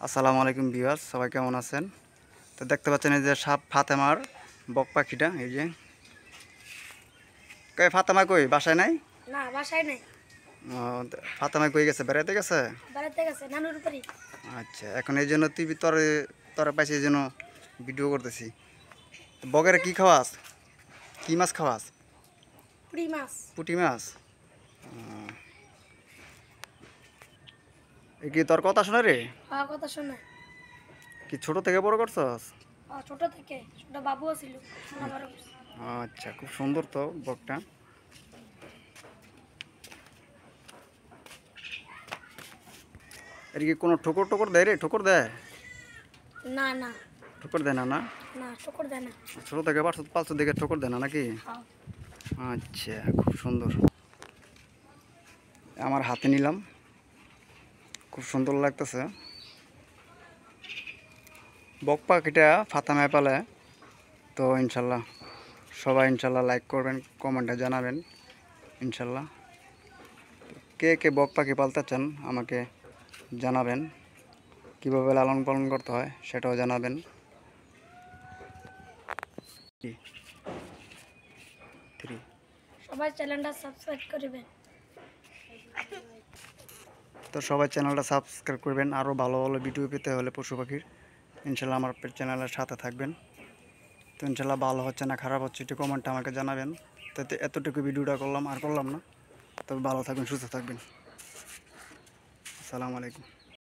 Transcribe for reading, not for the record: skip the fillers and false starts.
আসসালামু আলাইকুম ভিউয়ার্স, সবাই কেমন আছেন? তো দেখতে পাচ্ছেন এই যে ফাতেমার বক পাখিটা, এই যে ফাতেমা কই বাসায় নাই? না, বাসায় নাই। ফাতেমা কই গেছে? বেড়াতে গেছে? বেড়াতে গেছে নানুর বাড়ি। আচ্ছা, এখন এই জন্য টিভি তরে তরে পাইছি, এই জন্য ভিডিও করতেছি। বগের কি খাওয়াস? কি মাছ খাওয়াস? পুঁটি মাছ। পুঁটি মাছ। এই কি তোর কথা শোনে রে? হ্যাঁ, কথা শোনে। কি ছোট থেকে বড় করছস? ছোট থেকে ছোট বাবুও ছিল। বড় করছে। আচ্ছা, খুব সুন্দর তো বকটা। এর কি কোনো ঠোকর টোকর দেয় রে? ঠোকর দেয়? না না ঠোকর দেয় না? না, না, ঠোকর দেয় না। ছোট থেকে পালছো দেখে ঠোকর দেয় না নাকি? হ্যাঁ। আচ্ছা, খুব সুন্দর। আমার হাতে নিলাম, খুব সুন্দর লাগতেছে। বক পাখিটা ফাতেমায় পালে, তো ইনশাল্লাহ সবাই ইনশাল্লাহ লাইক করবেন, কমেন্টে জানাবেন ইনশাল্লাহ। কে কে বক পাখি পালতে চান আমাকে জানাবেন, কীভাবে লালন পালন করতে হয় সেটাও জানাবেন। সবাই চ্যানেলটা সাবস্ক্রাইব করবেন। তো সবাই চ্যানেলটা সাবস্ক্রাইব করবেন, আরও ভালো ভালো ভিডিও পেতে হলে পশু পাখির ইনশাল্লাহ আমার চ্যানেলের সাথে থাকবেন। তো ইনশাল্লাহ ভালো হচ্ছে না খারাপ হচ্ছে একটু কমেন্টে আমাকে জানাবেন। তো এতটুকু ভিডিওটা করলাম, আর করলাম না। তবে ভালো থাকবেন, সুস্থ থাকবেন। আসসালামু আলাইকুম।